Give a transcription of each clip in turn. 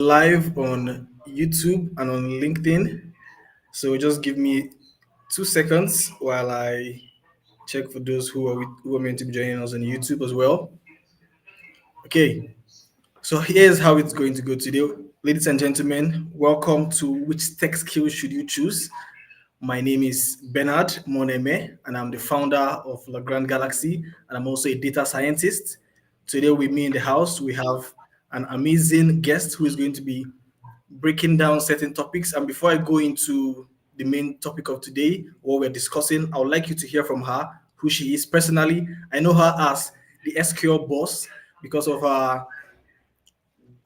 live on YouTube and on LinkedIn. So just give me 2 seconds while I check for those who are meant to be joining us on YouTube as well. Okay, so here's how it's going to go today. Ladies and gentlemen, welcome to Which Tech Skills Should You Choose? My name is Bernard Moneme, and I'm the founder of La Grande Galaxy, and I'm also a data scientist. Today, with me in the house, we have an amazing guest who is going to be breaking down certain topics. And before I go into the main topic of today, what we're discussing, I would like you to hear from her who she is personally. I know her as the SQL boss because of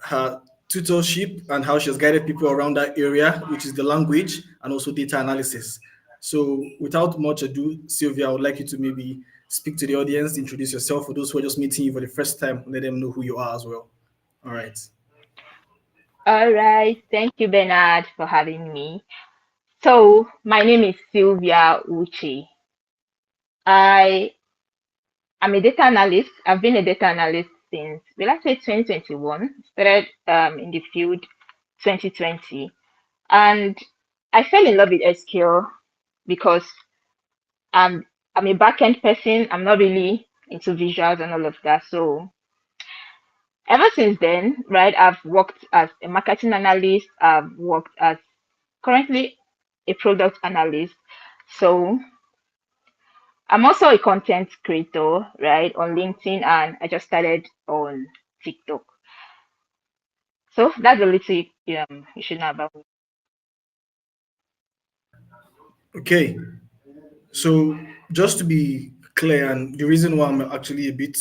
her tutorship and how she has guided people around that area, which is the language and also data analysis. So, without much ado, Sylvia, I would like you to maybe speak to the audience, introduce yourself for those who are just meeting you for the first time, let them know who you are as well. All right. All right. Thank you, Bernard, for having me. So, my name is Sylvia WUTCHE. I am a data analyst. I've been a data analyst since, well, I say 2021. Started in the field 2020. And I fell in love with SQL because I'm, I'm a backend person. I'm not really into visuals and all of that. So, ever since then, right, I've worked as a marketing analyst. I've worked as currently a product analyst. So I'm also a content creator, right, on LinkedIn, and I just started on TikTok. So that's a little you should know about me. Okay. So, just to be clear, and the reason why I'm actually a bit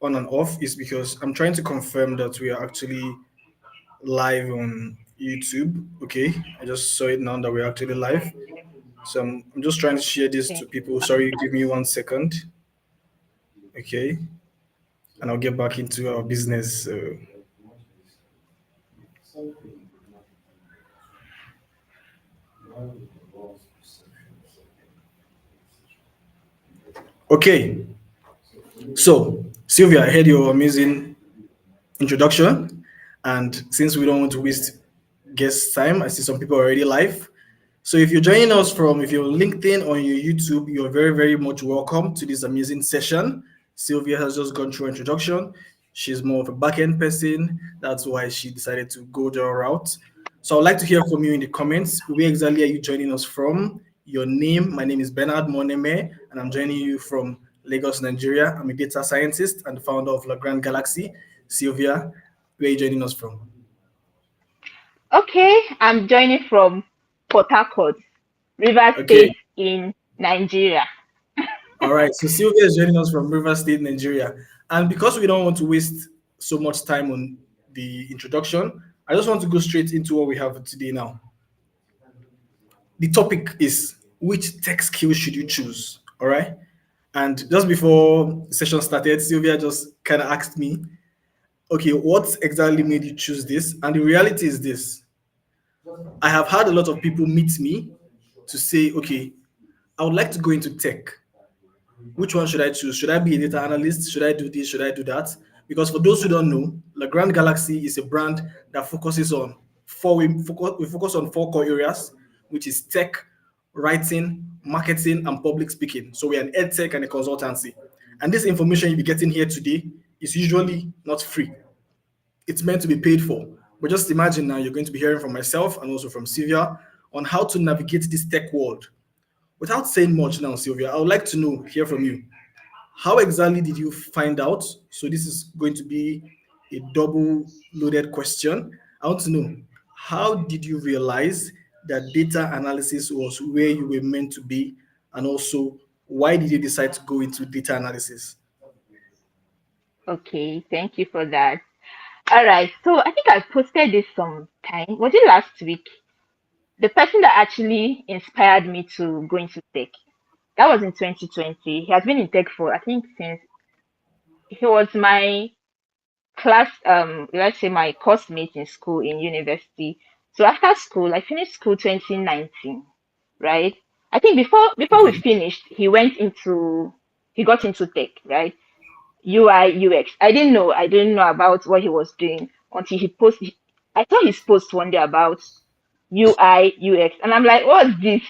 on and off is because I'm trying to confirm that we are actually live on YouTube. Okay, I just saw it now that we're actually live. So I'm just trying to share this Okay. to people. Sorry, give me 1 second. Okay, and I'll get back into our business. Okay, so Sylvia, I heard your amazing introduction. And since we don't want to waste guest time, I see some people already live. So if you're joining us from, if you're on LinkedIn or on your YouTube, you're very, very much welcome to this amazing session. Sylvia has just gone through introduction. She's more of a back-end person. That's why she decided to go the route. So I'd like to hear from you in the comments. Where exactly are you joining us from? Your name. My name is Bernard Moneme, and I'm joining you from Lagos, Nigeria. I'm a data scientist and the founder of La Grande Galaxy. Sylvia, where are you joining us from? Okay, I'm joining from Port Harcourt, River Okay. State in Nigeria. All right. So Sylvia is joining us from River State, Nigeria. And because we don't want to waste so much time on the introduction, I just want to go straight into what we have today now. The topic is, which tech skills should you choose? All right. And just before the session started, Sylvia just kind of asked me, okay, what exactly made you choose this? And the reality is this: I have had a lot of people meet me to say, okay, I would like to go into tech. Which one should I choose? Should I be a data analyst? Should I do this? Should I do that? Because for those who don't know, La Grande Galaxy is a brand that focuses on we focus on four core areas, which is tech, writing, marketing, and public speaking. So we're an ed tech and a consultancy. And this information you'll be getting here today is usually not free. It's meant to be paid for. But just imagine now you're going to be hearing from myself and also from Sylvia on how to navigate this tech world. Without saying much now, Sylvia, I would like to hear from you. How exactly did you find out? So this is going to be a double loaded question. I want to know, how did you realize that data analysis was where you were meant to be? And also, why did you decide to go into data analysis? Okay, thank you for that. All right, so I think I posted this sometime. Was it last week? The person that actually inspired me to go into tech, that was in 2020. He has been in tech for, I think, since he was my class, let's say my course mate in school in university. So after school, I finished school 2019, right? I think before we Okay. finished, he got into tech, right? UI UX. I didn't know about what he was doing until he posted. I saw his post one day about UI UX, and I'm like, what's this?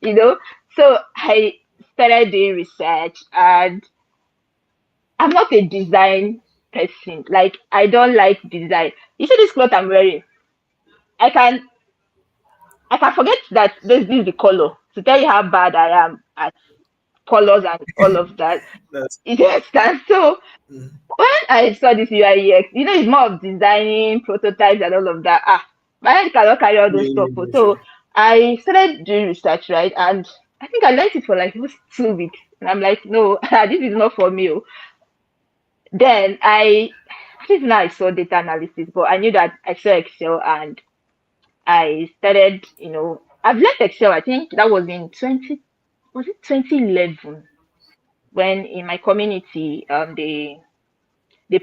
you know. So I started doing research, and I'm not a design person. Like I don't like design. You see this cloth I'm wearing? I can I can forget that this is the color to tell you how bad I am at colors and all of that. That's You understand? So mm, when I saw this UI UX, it's more of designing prototypes and all of that. My head cannot carry all those yeah, stuff. yeah, yeah, So sure. I started doing research, right? And I think I learned it for like just 2 weeks. And I'm like, no, this is not for me. Then I think now I saw data analysis, but I knew that I saw Excel and I started, I've learned Excel. I think that was in 2011 when in my community, they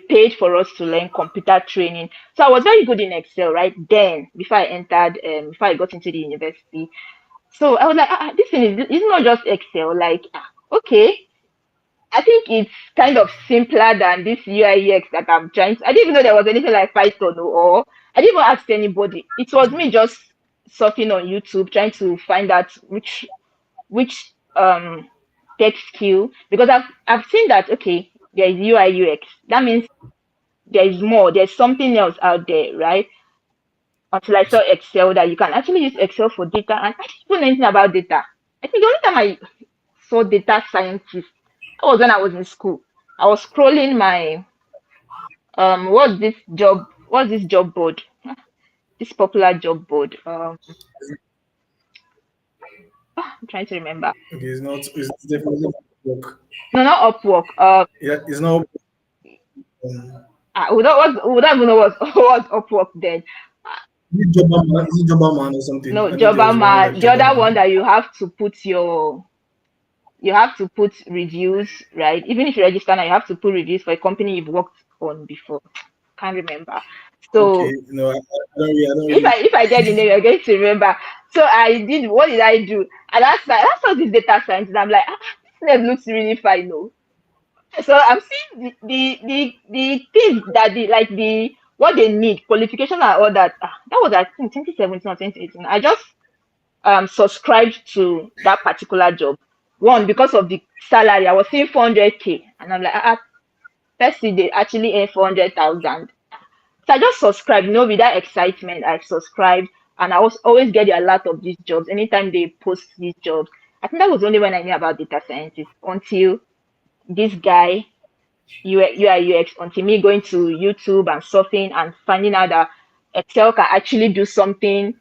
paid for us to learn computer training. So I was very good in Excel right then before I got into the university. So I was like, this thing is not just Excel. Like, okay, I think it's kind of simpler than this UI UX that I'm trying to. I didn't even know there was anything like Python or I didn't even ask anybody. It was me just surfing on YouTube trying to find out which tech skill because I've seen that okay, there is UI UX. That means there's something else out there, right? Until I saw Excel that you can actually use Excel for data and I didn't even know anything about data. I think the only time I saw data scientist that was when I was in school. I was scrolling my what's this job board? This popular job board. I'm trying to remember. Okay, it's not. It's definitely not work. No, not Upwork. Yeah, it's not. Um, We don't even know what was Upwork then. is it Jobberman? Is it Jobberman or something? No, I know there was one like Jobberman. The other one Jobberman. that you have to put reviews, right? Even if you register now, you have to put reviews for a company you've worked on before. Can't remember. Okay, So no, I don't if really. I get the name, you're going to remember. So I did. What did I do? And that's all this data science. And I'm like, this name looks really fine, no? So I'm seeing the things that the what they need, qualification and all that. That was I think 2017 or 2018. I just subscribed to that particular job. One because of the salary, I was seeing 400K, and I'm like, let's see, they actually earn 400,000. So I just subscribed, with that excitement, I subscribed, and I was always get the alert of these jobs anytime they post these jobs. I think that was only when I knew about data scientists until this guy UI UX until me going to YouTube and surfing and finding out that Excel can actually do something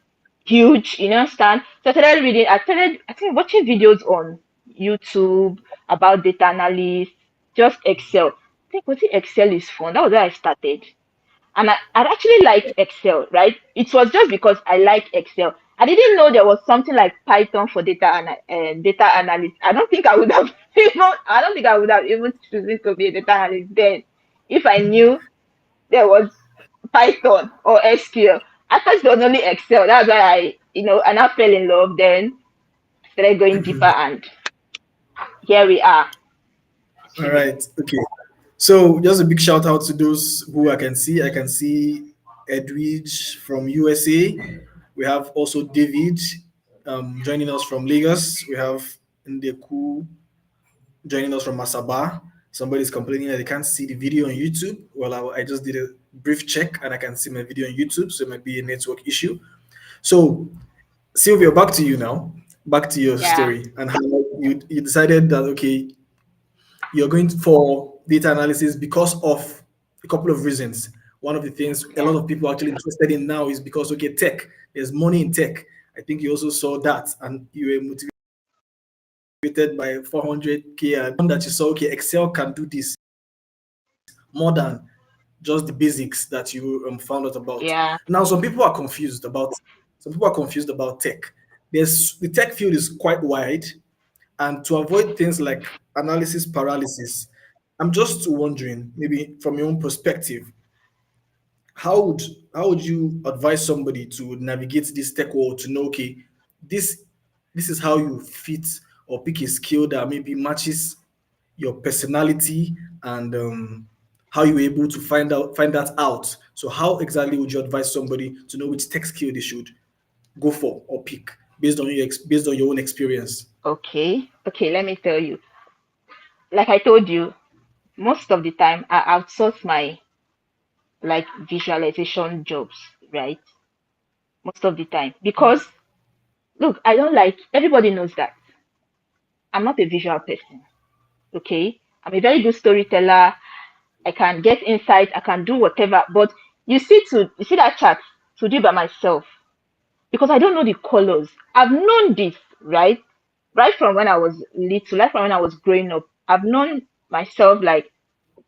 huge, understand? So I started reading, I think watching videos on YouTube about data analysis, just Excel. I think watching Excel is fun. That was where I started. And I actually liked Excel, right? It was just because I like Excel. I didn't know there was something like Python for data analyst. I don't think I would have even chosen to be a data analyst then if I knew there was Python or SQL. I thought it was only Excel. That's why and I fell in love. Then started going deeper, and here we are All today. right. Okay. So just a big shout out to those who I can see. I can see Edwidge from USA. We have also David joining us from Lagos. We have Ndeku joining us from Masaba. Somebody's complaining that they can't see the video on YouTube. Well, I just did a brief check and I can see my video on YouTube, so it might be a network issue. So, Sylvia, back to you now. Back to your Yeah, story and how you decided that okay, you're going for data analysis because of a couple of reasons. One of the things a yeah, lot of people are actually interested in now is because okay, tech. There's money in tech. I think you also saw that, and you were motivated by 400K, and that you saw okay, Excel can do this more than just the basics that you found out about. yeah, Now, some people are confused about tech. There's the tech field is quite wide, and to avoid things like analysis paralysis, I'm just wondering, maybe from your own perspective, how would how would you advise somebody to navigate this tech world to know, okay, this this is how you fit or pick a skill that maybe matches your personality and how you were able to find that out. So how exactly would you advise somebody to know which tech skill they should go for or pick based on your own experience? Okay. Okay, let me tell you. Like I told you, most of the time I outsource my like visualization jobs, right? Most of the time. Because look, I don't like everybody knows that. I'm not a visual person. Okay. I'm a very good storyteller. I can get insight, I can do whatever. But you see that chart to do by myself because I don't know the colors. I've known this, right? Right from when I was little, right from when I was growing up. I've known myself like,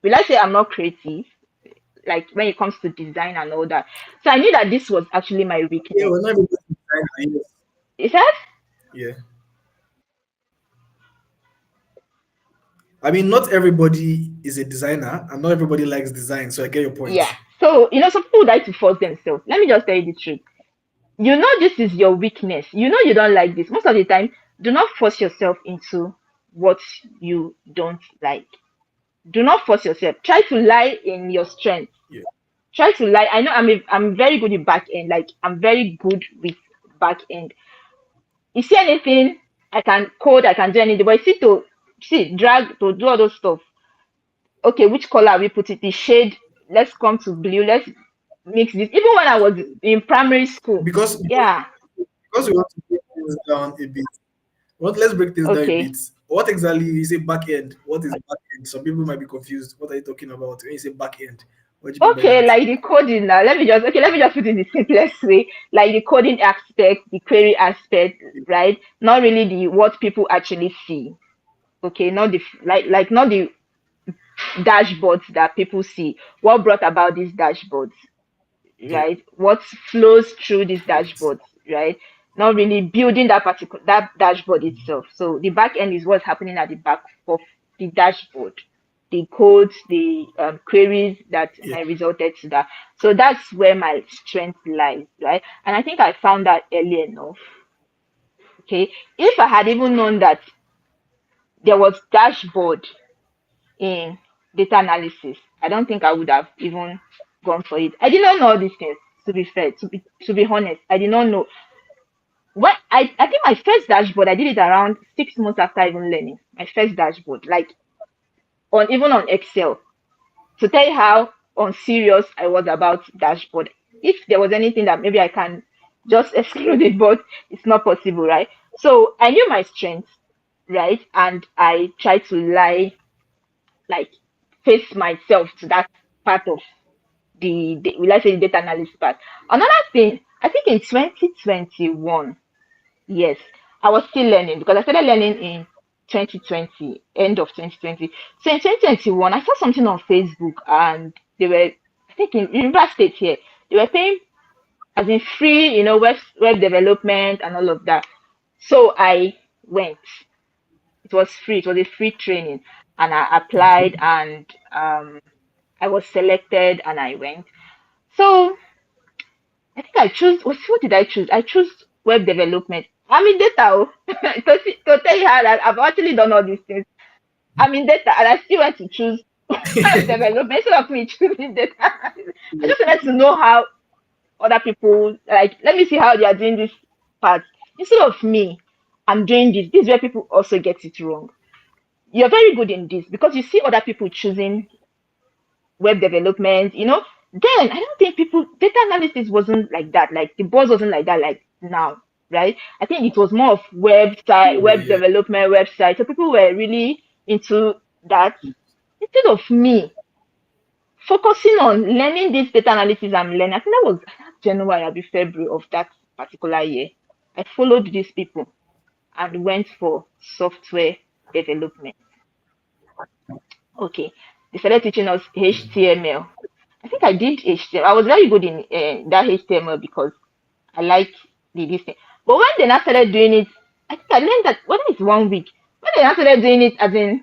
will I say I'm not creative? Like when it comes to design and all that. So I knew that this was actually my Yeah, weakness. we're not everybody designer, yes. Is that? Yeah. I mean, not everybody is a designer and not everybody likes design. So I get your point. Yeah. So, some people like to force themselves. Let me just tell you the truth. You know this is your weakness. You know you don't like this. Most of the time, do not force yourself into what you don't like. Do not force yourself. Try to lie in your strength. Yeah. Try to lie. I know I'm very good with back end. Like I'm very good with back end. You see anything, I can code, I can do anything. But you see to drag to do all those stuff. Okay, which color we put it? The shade. Let's come to blue. Let's mix this. Even when I was in primary school. Because Yeah. because we want to break things down a bit. Let's break things down a Okay. bit. What exactly you say back end? What is back end? Some people might be confused. What are you talking about when you say back end? What do you mean by Okay, that? like the coding now. Let me just put it in the simplest way. Like the coding aspect, the query aspect, right? Not really the what people actually see. Okay, not the not the dashboards that people see. What brought about these dashboards, Yeah. right? What flows through these Right. dashboards, right? Not really building that dashboard itself. So the back end is what's happening at the back of the dashboard, the codes, the queries that Yeah. might resulted to that. So that's where my strength lies, right? And I think I found that early enough. Okay, if I had even known that there was dashboard in data analysis, I don't think I would have even gone for it. I did not know all these things. To be fair, to be honest, I did not know. What I think my first dashboard, I did it around 6 months after even learning. My first dashboard, like on even on Excel, to tell you how unserious I was about dashboard. If there was anything that maybe I can just exclude it, but it's not possible, right? So I knew my strengths, right? And I tried to like face myself to that part of the will I say the data analyst part. Another thing, I think in 2021, yes, I was still learning because I started learning in 2020, end of 2020. So in 2021, I saw something on Facebook and they were, I think in River State here, they were paying as in free, web development and all of that. So I went. It was free. It was a free training, and I applied, Okay. and I was selected, and I went. So I think I chose. What did I choose? I chose web development. I'm in data. To tell you how that I've actually done all these things. I'm in data, and I still want to choose web development instead of me choosing data. I just wanted to know how other people like. Let me see how they are doing this part instead of me. I'm doing this. This is where people also get it wrong. You're very good in this because you see other people choosing web development, then I don't think people data analysis wasn't like that. Like the buzz wasn't like that like now, right? I think it was more of Yeah. web Yeah. development, website. So people were really into that instead of me focusing on learning this data analysis I'm learning. I think that was January or February of that particular year. I followed these people and went for software development. Okay. They started teaching us HTML. I think I did HTML. I was very good in that HTML because I like this thing. But when they now started doing it, I think I learned that whether it's 1 week, when they now started doing it as in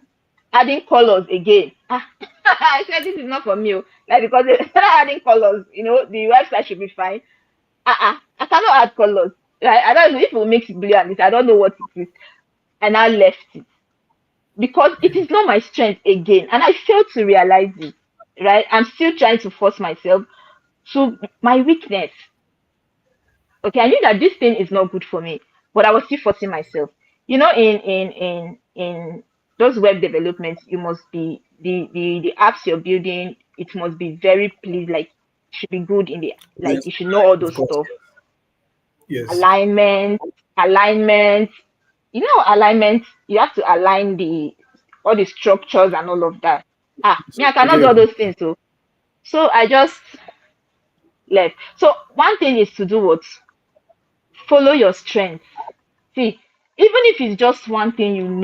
adding colors again. I said this is not for me. Like because they started adding colors, the website should be fine. I cannot add colors. Like, I don't know if we mix blue and this. I don't know what it is. And I left it because it is not my strength again. And I failed to realize it, right? I'm still trying to force myself to my weakness. Okay, I knew that this thing is not good for me, but I was still forcing myself. In those web developments, you must be the apps you're building. It must be very pleased, like should be good in the like Yes, you should know all of those course. stuff, Yes. alignment, alignment. Alignment. You have to align the all the structures and all of that. Me, So I I cannot get do your all point. those things. So I just left. So one thing is to do what follow your strength. See, even if it's just one thing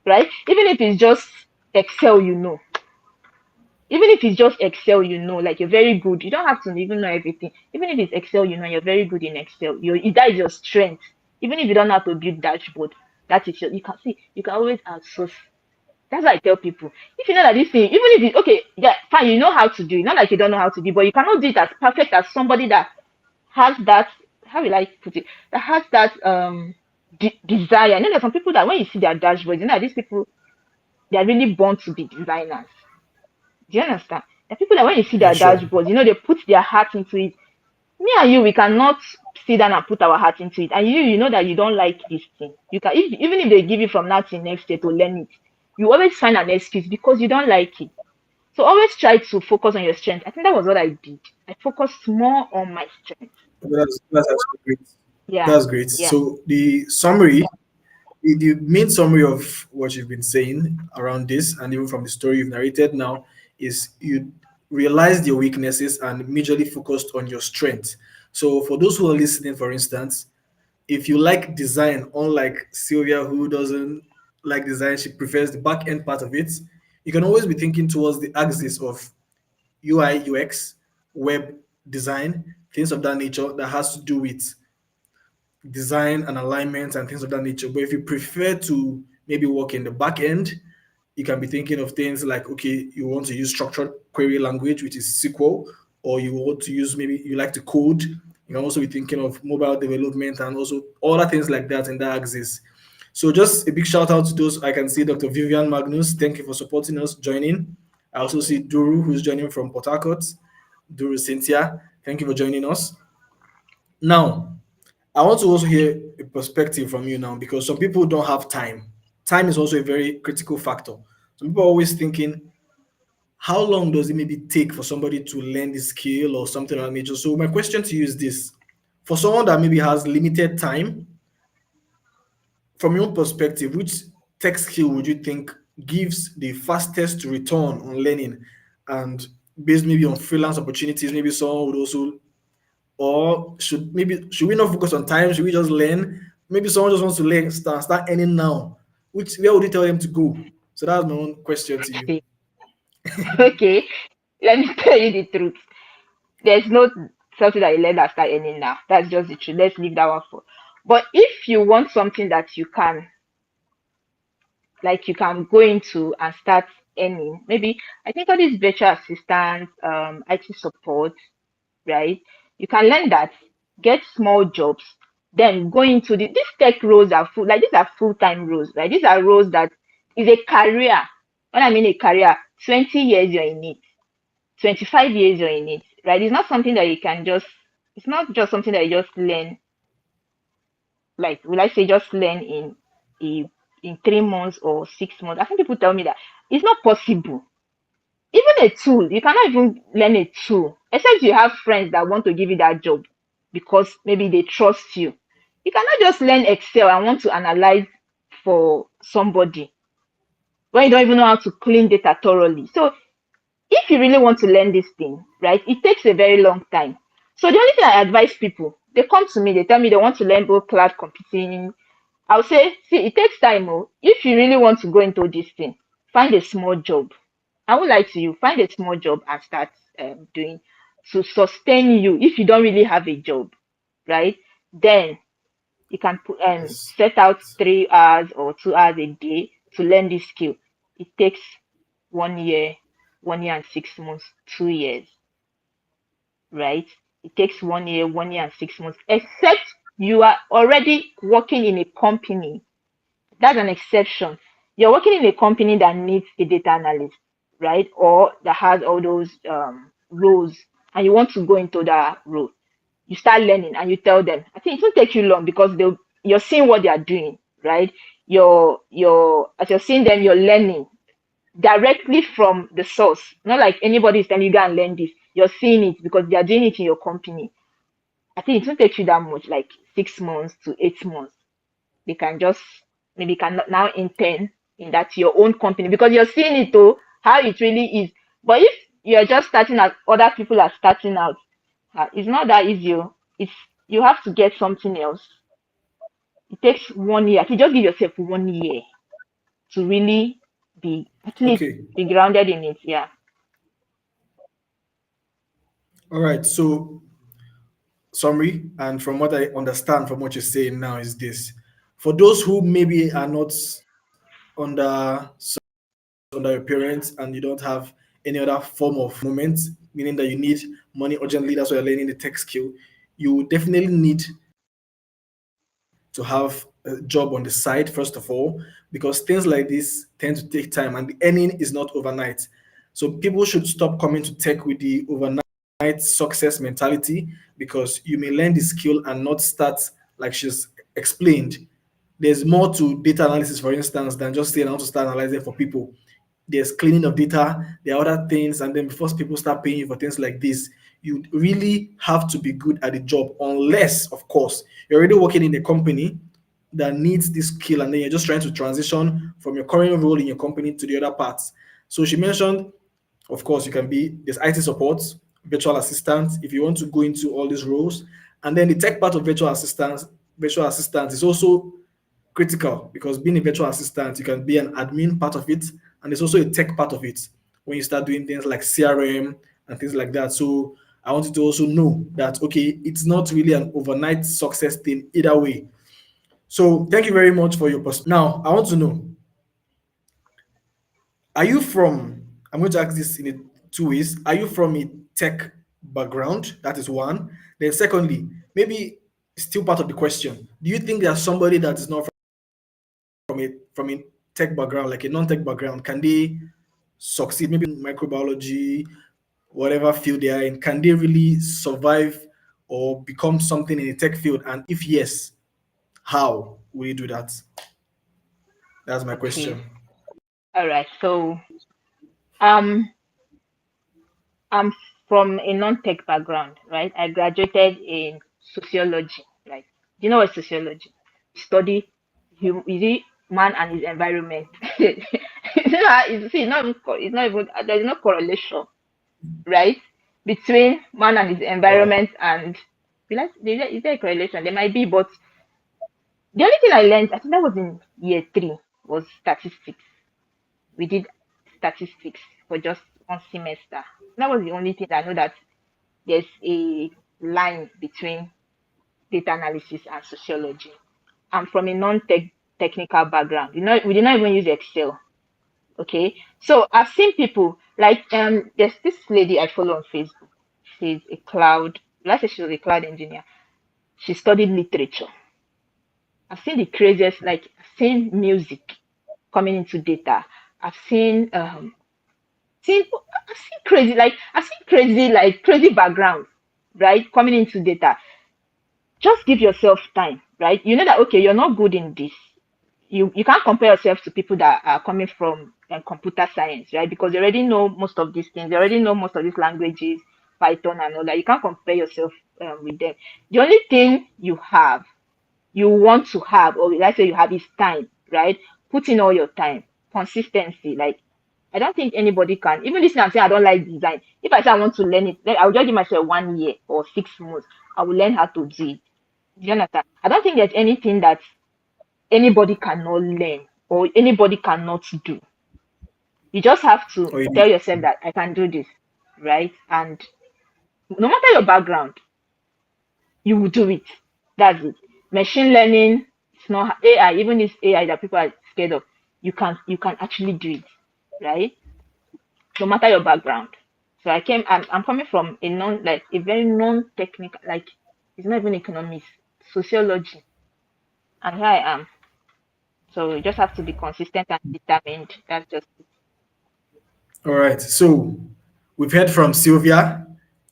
right? Even if it's just Excel, even if it's just Excel, like you're very good. You don't have to even know everything. Even if it's Excel, you're very good in Excel. That is your strength. Even if you don't know how to build dashboard, that is you can see, you can always outsource. That's why I tell people. If you know that this thing, even if it's okay, yeah, fine, you know how to do it. Not like you don't know how to do it, but you cannot do it as perfect as somebody that has that, how will I put it, that has that desire. There's some people that when you see their dashboards, these people, they're really born to be designers. Do you understand? The people that when you see Yeah, their sure. dashboards, they put their heart into it. Me and you, we cannot sit down and put our heart into it. And you know that you don't like this thing. You can, even if they give you from now till next year to learn it, you always find an excuse because you don't like it. So always try to focus on your strength. I think that was what I did. I focused more on my strength. That's actually great. Yeah, That's great. yeah. So the main summary of what you've been saying around this, and even from the story you've narrated now, is you realized your weaknesses and majorly focused on your strength. So for those who are listening, for instance, if you like design, unlike Sylvia, who doesn't like design, she prefers the back end part of it, you can always be thinking towards the axis of UI, UX, web design, things of that nature that has to do with design and alignment and things of that nature. But if you prefer to maybe work in the back end, you can be thinking of things like, okay, you want to use structured query language, which is SQL, or you want to use, maybe you like to code. You can also be thinking of mobile development and also other things like that in that axis. So just a big shout out to those. I can see Dr. Vivian Magnus. Thank you for supporting us, joining. I also see Duru, who's joining from Port Harcourt. Duru Cynthia, thank you for joining us. Now, I want to also hear a perspective from you now because some people don't have time. Time is also a very critical factor. Some people are always thinking, how long does it maybe take for somebody to learn this skill or something of that nature? So my question to you is this: for someone that maybe has limited time, from your perspective, which tech skill would you think gives the fastest return on learning? And based maybe on freelance opportunities, maybe someone would also, or should we not focus on time? Should we just learn? Maybe someone just wants to learn, start earning now. Which where would you tell them to go? So that's my own question to you. Okay, let me tell you the truth. There's no something that you learn that start earning now. That's just the truth. Let's leave that one for. But if you want something that you can, like you can go into and start earning, maybe I think all these virtual assistants, IT support, right? You can learn that, get small jobs, then go into these tech roles are full, like these are full-time roles, right? These are roles that is a career. When I mean a career, 20 years you're in it, 25 years you're in it, right? It's not something that you can just, it's not just something that you just learn, like, will I say just learn a, in 3 months or 6 months. I think people tell me that it's not possible. Even a tool, you cannot even learn a tool, except you have friends that want to give you that job because maybe they trust you. You cannot just learn Excel and want to analyze for somebody when you don't even know how to clean data thoroughly. So if you really want to learn this thing, right, it takes a very long time. So the only thing I advise people, they come to me, they tell me they want to learn both cloud computing. I'll say, see, it takes time. Oh. If you really want to go into this thing, find a small job. I would like to you find a small job and start doing to sustain you. If you don't really have a job, right, then you can Yes. set out 3 hours or 2 hours a day to learn this skill. It takes 1 year, 1 year and 6 months, 2 years, right? It takes 1 year, 1 year and 6 months, except you are already working in a company. That's an exception. You're working in a company that needs a data analyst. right? Or that has all those roles, and you want to go into that role. You start learning and you tell them. I think it won't take you long because you're seeing what they are doing, right? You're as you're seeing them, you're learning directly from the source. Not like anybody is telling you go and learn this. You're seeing it because they are doing it in your company. I think it won't take you that much, like 6 months to 8 months. They can just maybe can now intern in that your own company because you're seeing it though, how it really is. But if you're just starting out, other people are starting out, it's not that easy. Oh. It's you have to get something else. It takes 1 year. If you just give yourself 1 year to really be at least Okay. be grounded in it. Yeah. All right. So summary, and from what I understand from what you're saying now is this: for those who maybe are not under under your parents and you don't have any other form of moment, meaning that you need money urgently, that's why you're learning the tech skill, you definitely need to have a job on the side, first of all, because things like this tend to take time and the earning is not overnight. So people should stop coming to tech with the overnight success mentality, because you may learn the skill and not start like she's explained. There's more to data analysis, for instance, than just saying how to start analyzing for people. There's cleaning of data, there are other things, and then before people start paying you for things like this, you really have to be good at the job, unless, of course, you're already working in a company that needs this skill, and then you're just trying to transition from your current role in your company to the other parts. So she mentioned, of course, you can be there's IT support, virtual assistants, if you want to go into all these roles. And then the tech part of virtual assistants is also critical, because being a virtual assistant, you can be an admin part of it, and there's also a tech part of it when you start doing things like CRM and things like that. So I want you to also know that okay, it's not really an overnight success thing either way. So thank you very much for your perspective. Now I want to know, are you from, I'm going to ask this in two ways. Are you from a tech background? That is one. Then secondly, maybe still part of the question, do you think there's somebody that is not from a tech background, like a non-tech background, can they succeed maybe in microbiology, whatever field they are in? Can they really survive or become something in the tech field? And if yes, how will you do that? That's my Okay. question. All right. So um I'm from a non-tech background, right? I graduated in sociology. Like, do you know what sociology? Study is it man and his environment. See, it's not even there's no correlation, right? Between man and his All right. environment and is there a correlation? There might be, but the only thing I learned, I think that was in year three, was statistics. We did statistics for just one semester. That was the only thing I know that there's a line between data analysis and sociology. I'm from a non-technical background. We did not even use Excel. Okay, so I've seen people like there's this lady I follow on Facebook. She's a cloud. Let's say she was a cloud engineer. She studied literature. I've seen the craziest, like I've seen music coming into data. I've seen I've seen crazy backgrounds, right, coming into data. Just give yourself time, right? You know that okay, you're not good in this. You can't compare yourself to people that are coming from computer science, right? Because they already know most of these things. They already know most of these languages, Python and all that. You can't compare yourself with them. The only thing you want to have, or let's say you have, is time, right? Put in all your time, consistency. Like I don't think anybody can. Even this, I'm saying I don't like design. If I say I want to learn it, then I will just give myself 1 year or 6 months. I will learn how to do it. Do you understand? I don't think there's anything that anybody cannot learn or anybody cannot do. You just have to Or you tell need, yourself that I can do this, right? And no matter your background, you will do it. That's it. Machine learning, it's not AI. Even this AI that people are scared of, you can actually do it, right? No matter your background. So I'm coming from a very non-technical, like it's not even economics, sociology, and here I am. So you just have to be consistent and determined. That's just it. All right. So we've heard from Sylvia.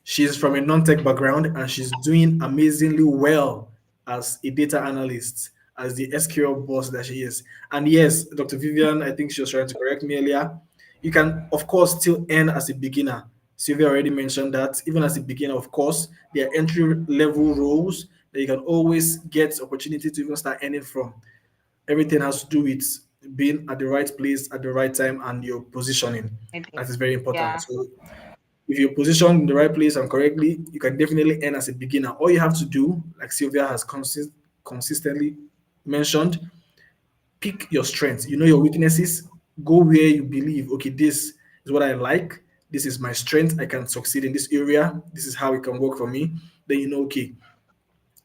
She's from a non-tech background and she's doing amazingly well as a data analyst, as the SQL boss that she is. And yes, Dr. Vivian, I think she was trying to correct me earlier. You can, of course, still earn as a beginner. Sylvia already mentioned that. Even as a beginner, of course, there are entry level roles that you can always get opportunity to even start earning from. Everything has to do with being at the right place at the right time and your positioning. Maybe. That is very important. Yeah. So if you're positioned in the right place and correctly, you can definitely earn as a beginner. All you have to do, like Sylvia has consistently mentioned, pick your strengths. You know your weaknesses. Go where you believe. Okay, this is what I like. This is my strength. I can succeed in this area. This is how it can work for me. Then you know, okay,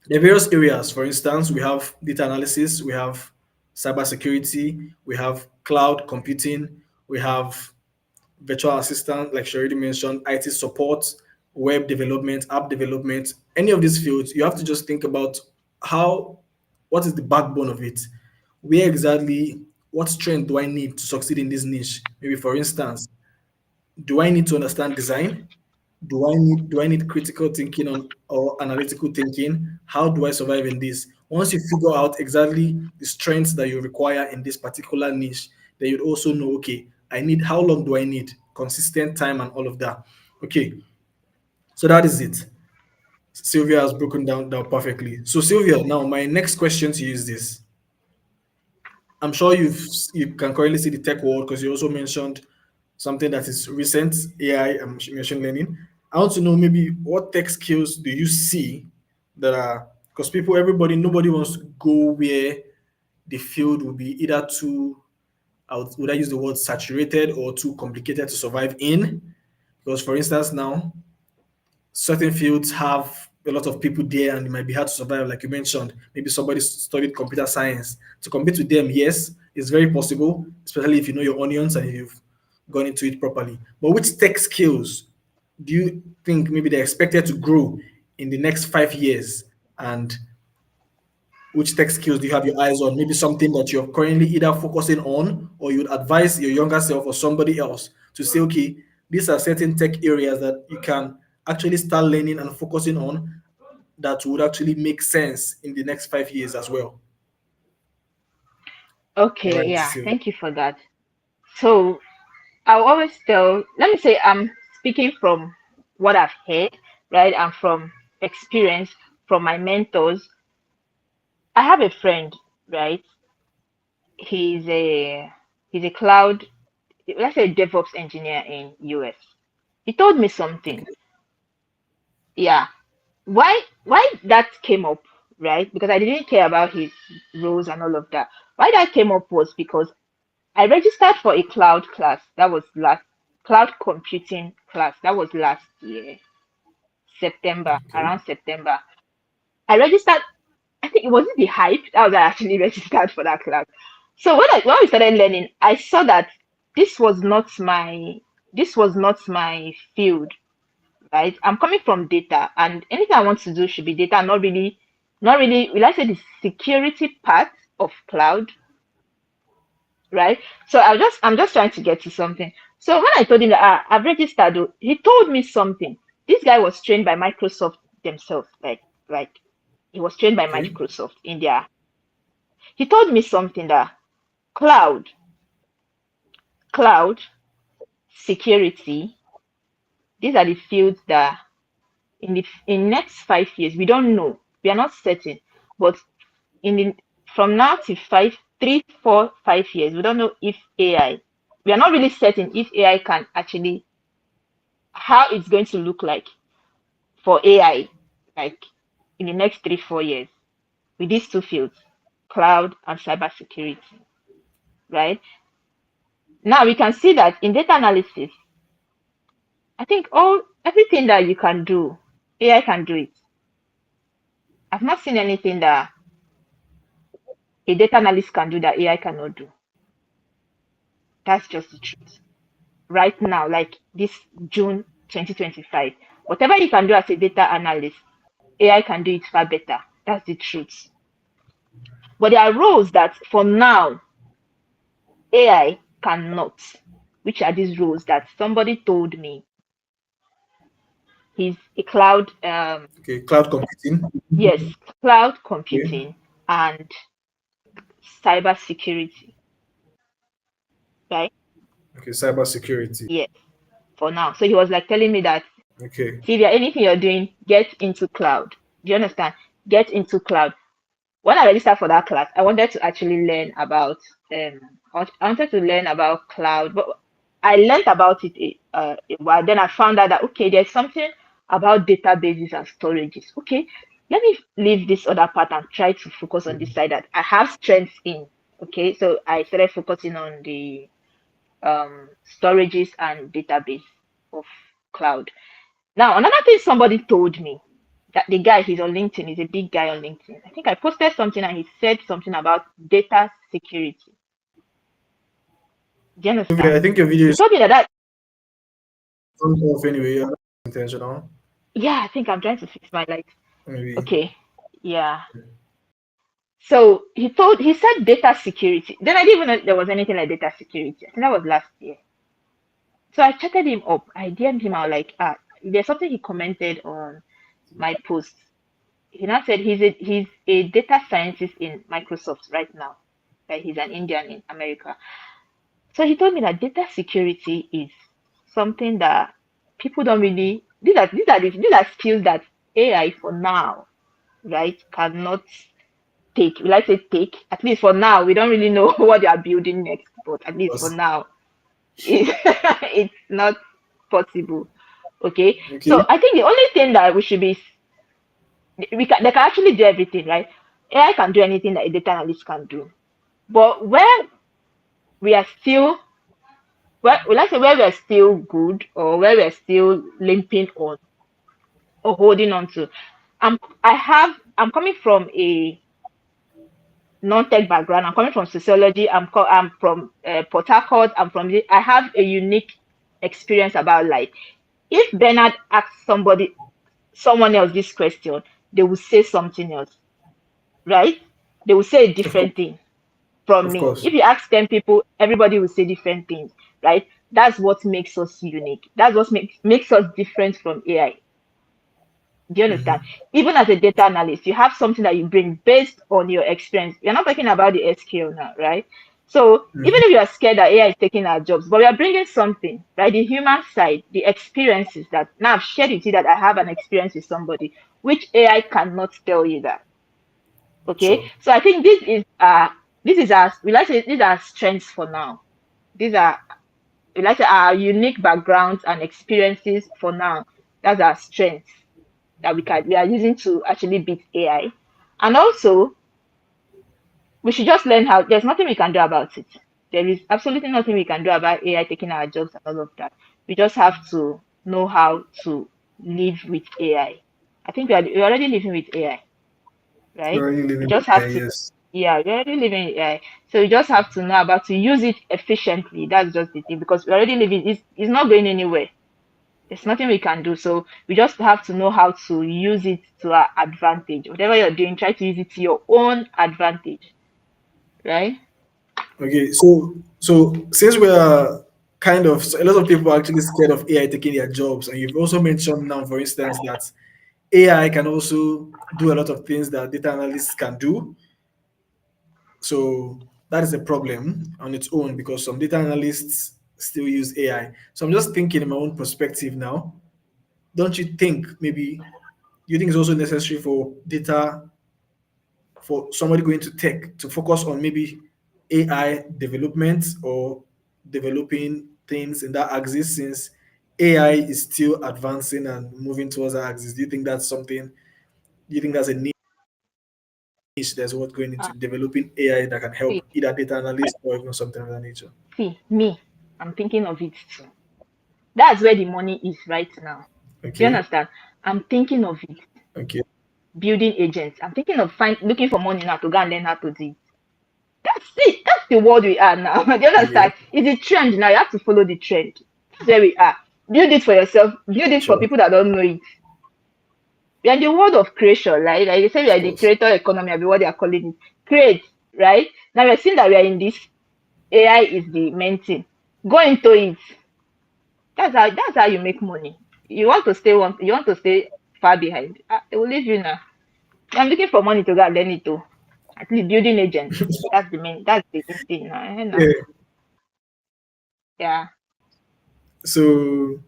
there are various areas. For instance, we have data analysis, we have cybersecurity, we have cloud computing, we have virtual assistant, like she already mentioned, IT support, web development, app development, any of these fields. You have to just think about how, what is the backbone of it? Where exactly, what strength do I need to succeed in this niche? Maybe, for instance, do I need to understand design? Do I need critical thinking on or analytical thinking? How do I survive in this? Once you figure out exactly the strengths that you require in this particular niche, then you'd also know, okay, I need, how long do I need? Consistent time and all of that. Okay, so that is it. Sylvia has broken down perfectly. So Sylvia, now my next question to you is this. I'm sure you can currently see the tech world because you also mentioned something that is recent, AI and machine learning. I want to know maybe what tech skills do you see that are, because people, everybody, nobody wants to go where the field will be either too, would I use the word saturated or too complicated to survive in? Because for instance, now certain fields have a lot of people there and it might be hard to survive, like you mentioned. Maybe somebody studied computer science. To compete with them, yes, it's very possible, especially if you know your onions and if you've gone into it properly. But which tech skills do you think maybe they're expected to grow in the next 5 years? And which tech skills do you have your eyes on? Maybe something that you're currently either focusing on or you'd advise your younger self or somebody else to say, okay, these are certain tech areas that you can actually start learning and focusing on that would actually make sense in the next 5 years as well. All Okay, right, yeah, Sylvia. thank you for that. So I'll always tell, let me say I'm speaking from what I've heard, right? And from experience from my mentors. I have a friend, right? He's a he's a cloud, let's say DevOps engineer in US. He told me something. Okay. Yeah. Why that came up, right? Because I didn't care about his roles and all of that. Why that came up was because I registered for a cloud class. That was last cloud computing class. That was last year, September, Okay. around September. I registered. I think it wasn't the hype. That was I actually registered for that class. So when we started learning, I saw that this was not my this was not my field, right? I'm coming from data, and anything I want to do should be data, not really. Will I say the security part of cloud, right? So I'm just trying to get to something. So when I told him that I've registered, though, he told me something. This guy was trained by Microsoft themselves, like he was trained by Okay. Microsoft in their. He told me something that cloud, cloud security. These are the fields that in next 5 years we don't know. We are not certain, but in the from now to 3, 4, 5 years, we don't know if AI. We are not really certain if AI can actually how it's going to look like for AI, like in the next 3, 4 years with these two fields, cloud and cybersecurity, right? Now we can see that in data analysis, I think all everything that you can do, AI can do it. I've not seen anything that a data analyst can do that AI cannot do. That's just the truth. Right now, like this June 2025, whatever you can do as a data analyst, AI can do it far better. That's the truth. But there are roles that for now AI cannot. which are these roles that somebody told me he's a cloud, Okay. Cloud computing. yes, cloud Okay. computing and cyber security, right? Okay. Cyber security. Yes, for now. So he was like telling me that, Okay. Sylvia, anything you're doing, get into cloud. Do you understand? Get into cloud. When I registered for that class, I wanted to actually learn about I wanted to learn about cloud, but I learned about it a while. Then I found out that okay, there's something about databases and storages. Okay, let me leave this other part and try to focus on this side that I have strengths in. Okay, so I started focusing on the storages and database of cloud. Now, another thing somebody told me that the guy, he's on LinkedIn, he's a big guy on LinkedIn. I think I posted something and he said something about data security. Do you Okay. understand? I think your video He is told me that, turned off anyway. You're not intentional. yeah, I think I'm trying to fix my light. Maybe. Okay, yeah. So he said data security. Then I didn't even know there was anything like data security. I think that was last year. So I chatted him up. I DM'd him out like, there's something he commented on my post. He now said he's a data scientist in Microsoft right now. Like he's an Indian in America. So he told me that data security is something that people don't really these are skills that AI for now, right, cannot take. We like to take, at least for now, we don't really know what they are building next, but at least for Yes. now, it, it's not possible. Okay. So Okay. I think the only thing that we should be they can actually do everything, right? AI can do anything that a data analyst can do. But where we are still, where we like to say where we're still good or where we're still limping on or holding on to. I'm coming from a non-tech background. I'm coming from sociology. I'm from Port Harcourt. I have a unique experience about life. If Bernard asks someone else this question, they will say something else, right? They will say a Of course. different thing from Of me. course. If you ask 10 people, everybody will say different things, right? That's what makes us unique. That's what makes us different from AI. Do you understand? Mm-hmm. Even as a data analyst, you have something that you bring based on your experience. You're not talking about the SQL now, right? So even Mm-hmm. if you are scared that AI is taking our jobs, but we are bringing something, right? The human side, the experiences that now I've shared with you that I have an experience with somebody, which AI cannot tell you that. Okay, Sure. so I think this is our we like to these are strengths for now. These are we like to our unique backgrounds and experiences for now. That's our strengths that we are using to actually beat AI. And also we should just learn how there's nothing we can do about it. There is absolutely nothing we can do about AI taking our jobs and all of that. We just have to know how to live with AI. I think we're already living with AI, You're right? already We living just there. have to, Yes. yeah, we're already living, so we just have to know about to use it efficiently. That's just the thing because we're already living. It's not going anywhere. There's nothing we can do. So we just have to know how to use it to our advantage. Whatever you're doing, try to use it to your own advantage, right? Okay. So since we are kind of so a lot of people are actually scared of AI taking their jobs, and you've also mentioned now, for instance, that AI can also do a lot of things that data analysts can do. So that is a problem on its own because some data analysts still use AI. So I'm just thinking in my own perspective now. Don't you think maybe you think it's also necessary for data for somebody going to tech to focus on maybe AI development or developing things in that axis since AI is still advancing and moving towards that axis? Do you think that's something? Do you think that's a niche that's what going Uh, into developing AI that can see, help either data analyst or even something of that nature? me, I'm thinking of it too. That's where the money is right now. Do you Okay, understand? I'm thinking of it. okay, Building agents. I'm thinking of looking for money now to go and learn how to do it. That's it. That's the world we are now. Do you okay, understand? It's a trend now. You have to follow the trend. That's where we are. Build it for yourself. Build it for sure, people that don't know it. We are in the world of creation, right? Like they say, we are of in the course. creator economy. I mean, what they are calling it. Create, right? Now we're seeing that we are in this. AI is the main thing. Go into it. That's how you make money. You want to stay far behind. They will leave you now. I'm looking for money to go and learn it too. At least building agents. That's the main thing now. Yeah. Yeah, So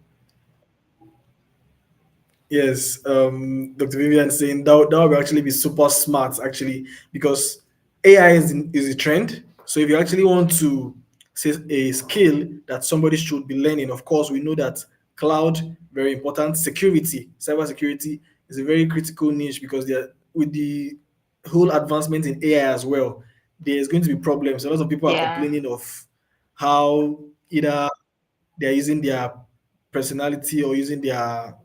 yes, Dr. Vivian saying that would actually be super smart actually because AI is a trend. So if you actually want to say a skill that somebody should be learning, of course we know that cloud very important, security, cyber security is a very critical niche because they're with the whole advancement in AI as well. There's going to be problems. A lot of people are yeah, complaining of how either they're using their personality or using their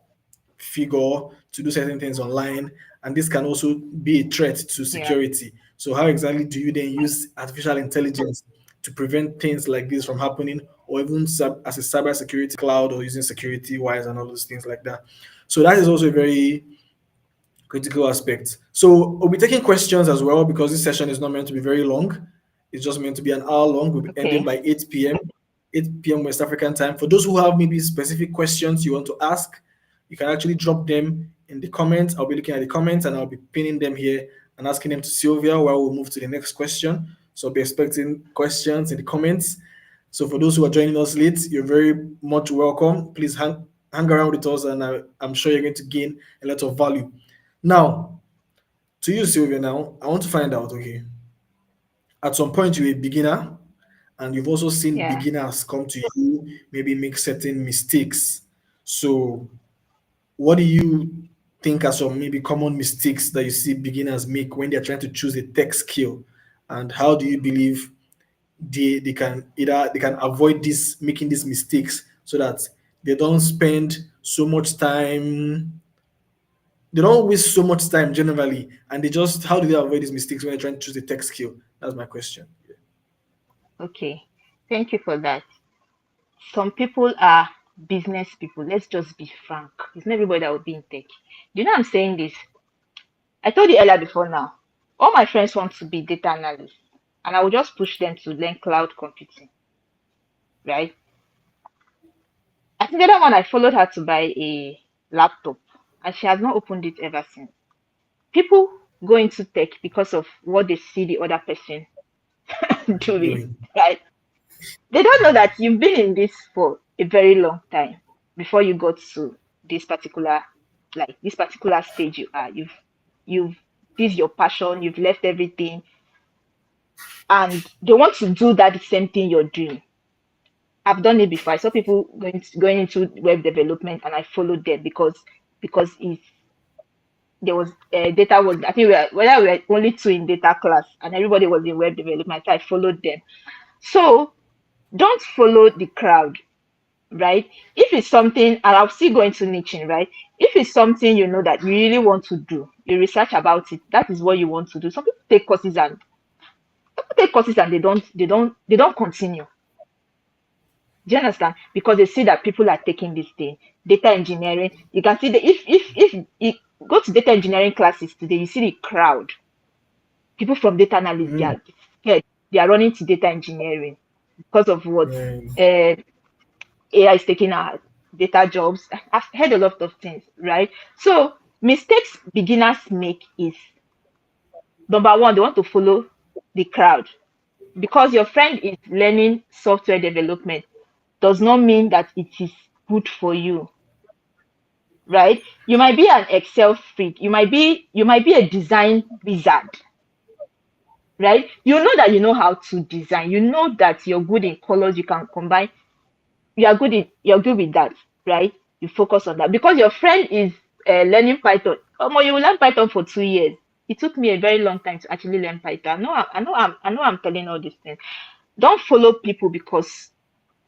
figure to do certain things online, and this can also be a threat to yeah, security. So how exactly do you then use artificial intelligence to prevent things like this from happening, or even as a cyber security cloud or using security wise and all those things like that? So that is also a very critical aspects. So we'll be taking questions as well because this session is not meant to be very long. It's just meant to be an hour long. We'll be ending okay, by 8 p.m. 8 p.m. West African time. For those who have maybe specific questions you want to ask, you can actually drop them in the comments. I'll be looking at the comments and I'll be pinning them here and asking them to Sylvia while we'll move to the next question. So I'll be expecting questions in the comments. So for those who are joining us late, you're very much welcome. Please hang around with us, and I'm sure you're going to gain a lot of value. Now, to you, Sylvia, now, I want to find out, okay, at some point you're a beginner and you've also seen yeah, beginners come to you, maybe make certain mistakes. So, what do you think are some maybe common mistakes that you see beginners make when they're trying to choose a tech skill? And how do you believe they can either they can avoid this making these mistakes so that they don't spend so much time they don't waste so much time generally, and they just how do they avoid these mistakes when they're trying to choose a tech skill? That's my question. okay. Thank you for that. Some people are business people. Let's just be frank. It's not everybody that will be in tech. Do you know I'm saying this? I told you earlier before now. All my friends want to be data analysts, and I will just push them to learn cloud computing, right? I think the other one I followed her to buy a laptop, and she has not opened it ever since. People go into tech because of what they see the other person doing, Doing. right? They don't know that you've been in this for a very long time before you got to this particular this particular stage you are. You've this is your passion, you've left everything, and they want to do that the same thing you're doing. I've done it before. I saw people going into web development, and I followed them because it's there was data was I think we were only two in data class, and everybody was in web development. So I followed them. So don't follow the crowd, right? If it's something, and I'll still go into niching, right? If it's something you know that you really want to do, you research about it. That is what you want to do. Some people take courses and they don't continue. Do you understand? Because they see that people are taking this thing. Data engineering, you can see that if you go to data engineering classes today, you see the crowd. People from data analysis, they Mm, are scared. They are running to data engineering because of what yeah. AI is taking our data jobs. I've heard a lot of things, right? So mistakes beginners make is number one, they want to follow the crowd. Because your friend is learning software development does not mean that it is good for you, right? You might be an Excel freak. You might be a design wizard, right? You know that you know how to design. You know that you're good in colors. You can combine. You're good with that, right? You focus on that because your friend is learning Python. You will learn Python for 2 years. It took me a very long time to actually learn Python. I know I'm telling all these things. Don't follow people because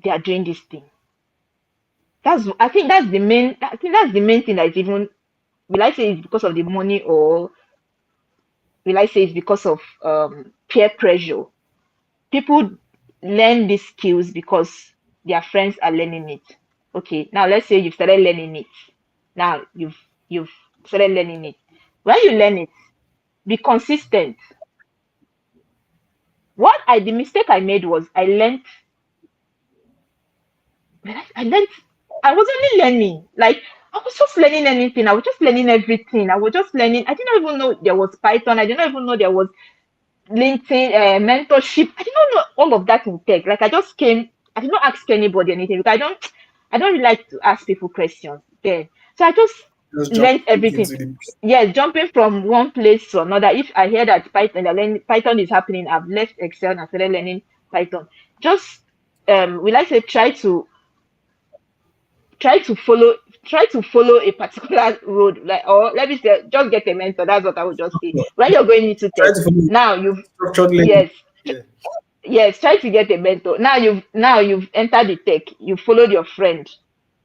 they are doing this thing. I think that's the main thing that is even, will I say it's because of the money, or will I say it's because of peer pressure? People learn these skills because their friends are learning it. Okay, now let's say you've started learning it. Now you've started learning it. When you learn it, be consistent. The mistake I made was I learned But I learned, I was only learning. Like, I was just learning anything. I was just learning everything. I was just learning. I didn't even know there was Python. I didn't even know there was LinkedIn, mentorship. I didn't know all of that in tech. Like, I just came, I did not ask anybody anything because I don't really like to ask people questions then. So I just Just jump learned straight everything. into the Yes, jumping from one place to another. If I hear that Python is happening, I've left Excel and started learning Python. Just will I say try to follow try to follow a particular road, like, or let me say just get a mentor. That's what I would just say. When you're going into tech, try to follow now you've structured learning. yes Yeah, yes, try to get a mentor. Now you've entered the tech, you followed your friend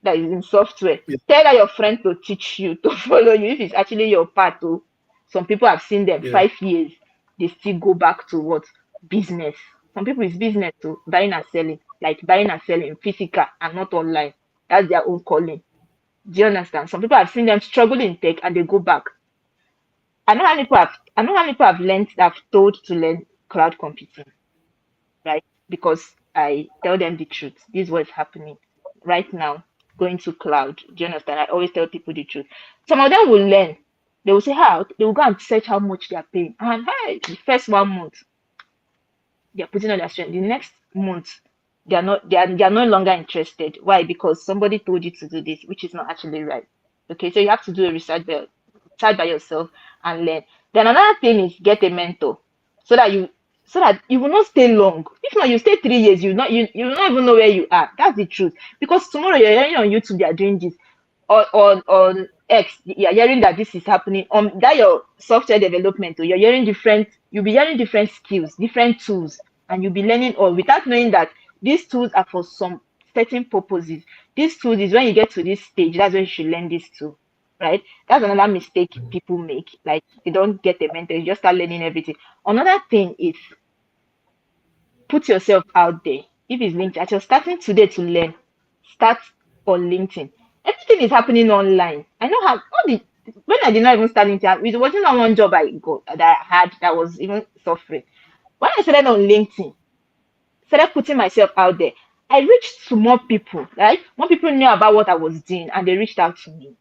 that is in software. yeah, Tell that your friend to teach you, to follow you if it's actually your path. To some people I've seen them yeah. 5 years, they still go back to what? Business. Some people is business to buying and selling, like buying and selling physical and not online. That's their own calling. Do you understand? Some people I've seen them struggle in tech and they go back. I know how many people have learned that have told to learn cloud computing, right? Because I tell them the truth. This is what's happening right now. Going to cloud. Do you understand? I always tell people the truth. Some of them will learn. They will say how they will go and search how much they are paying. And hey, the first 1 month they are putting all their strength. The next month they are no longer interested. Why? Because somebody told you to do this, which is not actually right. Okay, so you have to do a research by yourself and learn. Then another thing is get a mentor so that you will not stay long. If not, you stay 3 years, you will not even know where you are. That's the truth. Because tomorrow you're hearing on YouTube they are doing this, or on X, you're hearing that this is happening. That your software development, or you'll be hearing different skills, different tools, and you'll be learning all without knowing that these tools are for some certain purposes. These tools is when you get to this stage, that's when you should learn this tool. Right? That's another mistake people make. Like they don't get a mentor, you just start learning everything. Another thing is put yourself out there. If it's LinkedIn, as you're starting today to learn, start on LinkedIn. Everything is happening online. I know how all the when I did not even start LinkedIn, I was working on one job I got that I had that was even suffering. When I started on LinkedIn, started putting myself out there, I reached to more people, right? More people knew about what I was doing and they reached out to me,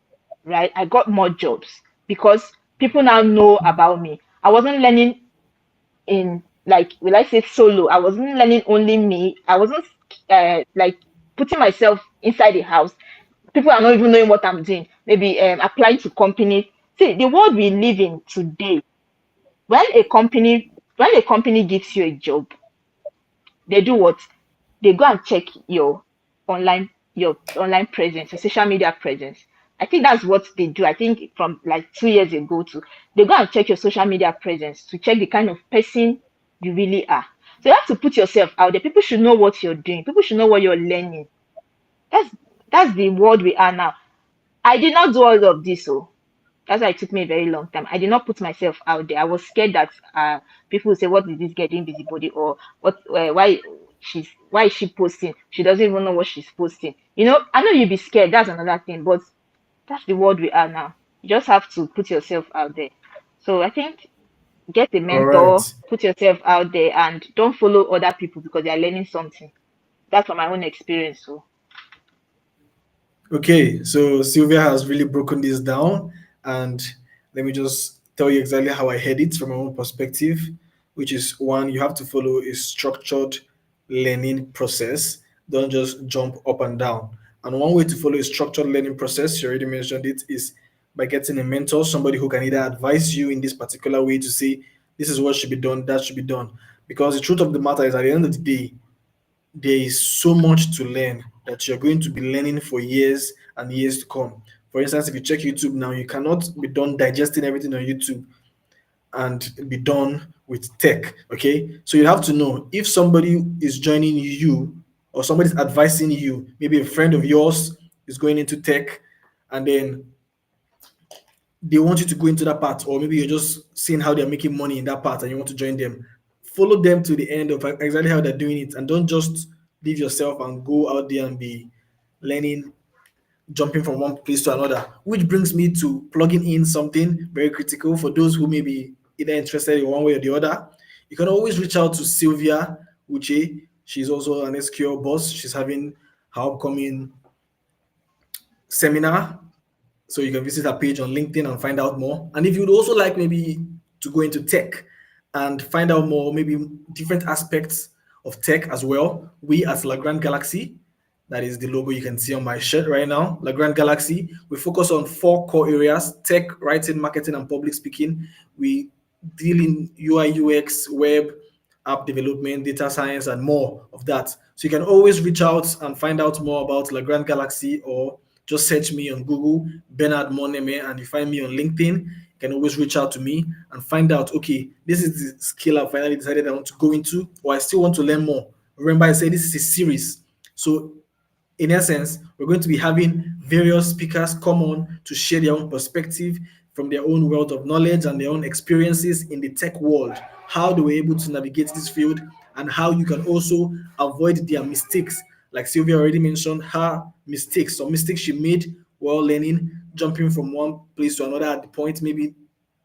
right? I got more jobs because people now know about me. I wasn't learning in, like, will I say solo? I wasn't learning only me. I wasn't like putting myself inside the house. People are not even knowing what I'm doing. Maybe applying to companies. See, the world we live in today, when a company gives you a job, they do what? They go and check your online presence, your social media presence. I think that's what they do. I think from like 2 years ago to they go and check your social media presence to check the kind of person you really are. So you have to put yourself out there. People should know what you're doing. People should know what you're learning. That's that's the world we are now. I did not do all of this, so that's why it took me a very long time. I did not put myself out there. I was scared that people would say, "What is this getting busybody?" or "What? Why is she posting? She doesn't even know what she's posting." I know you'd be scared. That's another thing, but that's the world we are now. You just have to put yourself out there. So I think get a All right. mentor, put yourself out there, and don't follow other people because they are learning something. That's from my own experience. So Okay, so Sylvia has really broken this down, and let me just tell you exactly how I heard it from my own perspective, which is one, you have to follow a structured learning process. Don't just jump up and down. And one way to follow a structured learning process, you already mentioned it, is by getting a mentor, somebody who can either advise you in this particular way to say, this is what should be done, that should be done. Because the truth of the matter is, at the end of the day, there is so much to learn that you're going to be learning for years and years to come. For instance, if you check YouTube now, you cannot be done digesting everything on YouTube and be done with tech. Okay. So you have to know if somebody is joining you or somebody's advising you, maybe a friend of yours is going into tech and then they want you to go into that part, or maybe you're just seeing how they're making money in that part and you want to join them. Follow them to the end of exactly how they're doing it, and don't just leave yourself and go out there and be learning, jumping from one place to another. Which brings me to plugging in something very critical for those who may be either interested in one way or the other. You can always reach out to Sylvia Uche. She's also an SQL boss. She's having her upcoming seminar. So you can visit our page on LinkedIn and find out more. And if you'd also like maybe to go into tech and find out more, maybe different aspects of tech as well, we at Legrand Galaxy, that is the logo you can see on my shirt right now, Legrand Galaxy, we focus on four core areas: tech, writing, marketing, and public speaking. We deal in UI, UX, web, app development, data science, and more of that. So you can always reach out and find out more about Legrand Galaxy, or just search me on Google, Bernard Moneme, and you find me on LinkedIn. You can always reach out to me and find out, okay, this is the skill I finally decided I want to go into, or I still want to learn more. Remember, I said this is a series. So in essence, we're going to be having various speakers come on to share their own perspective from their own wealth of knowledge and their own experiences in the tech world, how they were able to navigate this field, and how you can also avoid their mistakes. Like Sylvia already mentioned, her mistakes, some mistakes she made while learning, jumping from one place to another at the point, maybe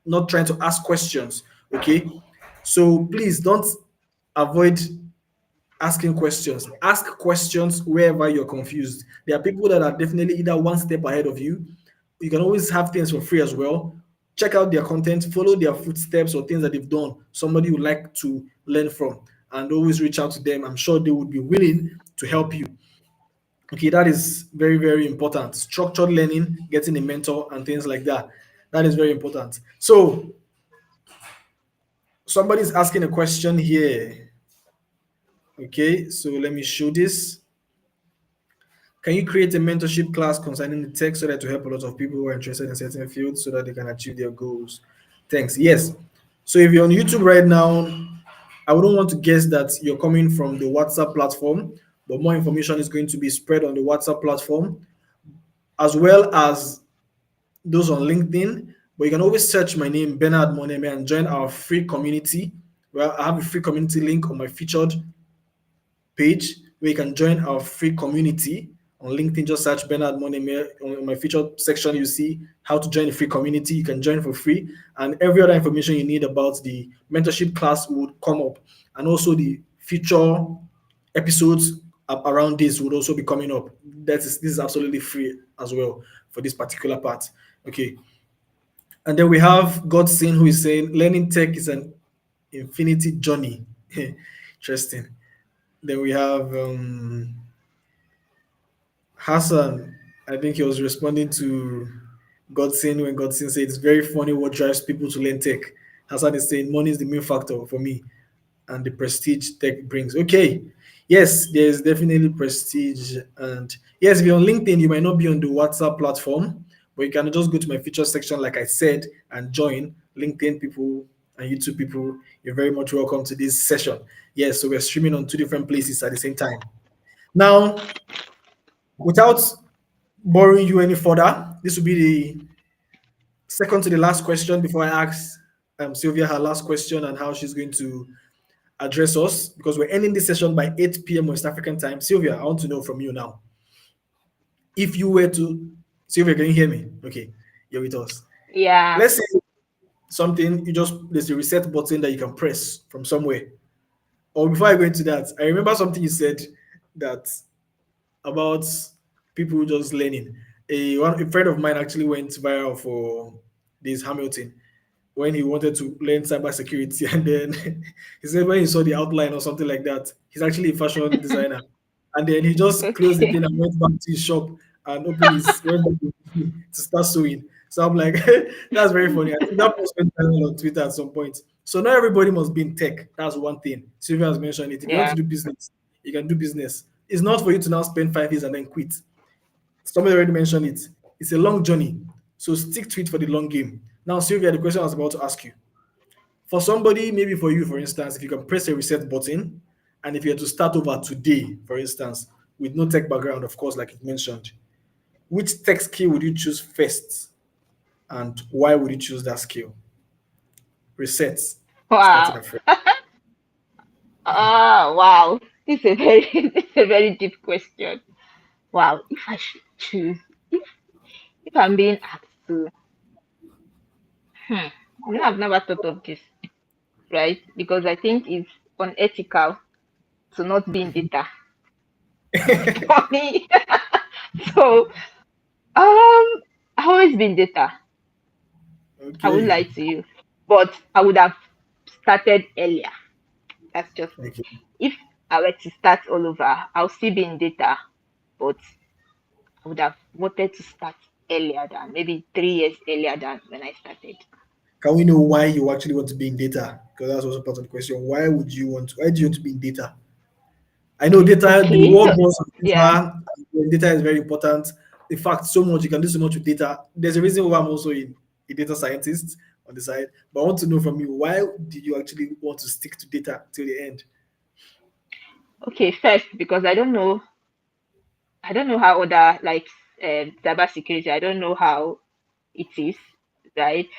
not trying to ask questions. Okay. So please don't avoid asking questions. Ask questions wherever you're confused. There are people that are definitely either one step ahead of you. You can always have things for free as well. Check out their content, follow their footsteps or things that they've done. Somebody you like to learn from, and always reach out to them. I'm sure they would be willing to help you. Okay, that is very, very important. Structured learning, getting a mentor, and things like that. That is very important. So, somebody's asking a question here. Okay, so let me show this. Can you create a mentorship class concerning the tech so that to help a lot of people who are interested in certain fields so that they can achieve their goals? Thanks. Yes. So if you're on YouTube right now, I wouldn't want to guess that you're coming from the WhatsApp platform, but more information is going to be spread on the WhatsApp platform as well as those on LinkedIn. But you can always search my name, Bernard Moneme, and join our free community. Well, I have a free community link on my featured page where you can join our free community on LinkedIn. Just search Bernard Moneme. On my featured section, you see how to join the free community. You can join for free, and every other information you need about the mentorship class would come up, and also the future episodes around this would also be coming up. This is absolutely free as well for this particular part. Okay, and then we have Godson who is saying learning tech is an infinity journey. Interesting. Then we have Hassan. I think he was responding to Godson when Godson said it's very funny what drives people to learn tech. Hassan is saying money is the main factor for me and the prestige tech brings. Okay. Yes, there's definitely prestige. And yes, if you're on LinkedIn, you might not be on the WhatsApp platform, but you can just go to my feature section, like I said, and join LinkedIn people and YouTube people. You're very much welcome to this session. Yes, so we're streaming on two different places at the same time. Now, without boring you any further, this will be the second to the last question before I ask Sylvia her last question and how she's going to address us, because we're ending this session by 8 p.m. West African time. Sylvia, I want to know from you now. If you were to, Sylvia, can you hear me? Okay, you're with us. Yeah. Let's say something, there's a reset button that you can press from somewhere. Or before I go into that, I remember something you said that about people just learning. A friend of mine actually went viral for this Hamilton when he wanted to learn cybersecurity, and then he said when he saw the outline or something like that, he's actually a fashion designer, and then he just closed the Okay. thing and went back to his shop and went back to start sewing. So I'm like, that's very funny. I think that post went viral on Twitter at some point. So not everybody must be in tech. That's one thing. Sylvia has mentioned it. If you want to Yeah. do business, you can do business. It's not for you to now spend 5 years and then quit. Somebody already mentioned it. It's a long journey. So stick to it for the long game. Now, Sylvia, the question I was about to ask you. For somebody, maybe for you, for instance, if you can press a reset button, and if you had to start over today, for instance, with no tech background, of course, like you mentioned, which tech skill would you choose first, and why would you choose that skill? Reset, starting Wow. afresh. Oh, wow. This is a very this is a very deep question. Wow. If I should choose, if I'm being asked to, hmm, I've never thought of this, right? Because I think it's unethical to not be in data. for me. So I always been data. I won't Okay. lie to you, but I would have started earlier. That's just me. Okay. If I were to start all over, I'll still be in data, but I would have wanted to start earlier than maybe 3 years earlier than when I started. Can we know why you actually want to be in data? Because that's also part of the question. Why would you want to? Why do you want to be in data? I know data. The Okay, world so runs on yeah, data. And data is very important. In fact, so much you can do so much with data. There's a reason why I'm also a data scientist on the side. But I want to know from you, why do you actually want to stick to data till the end? okay. First, because I don't know how other like cyber security. I don't know how it is, right?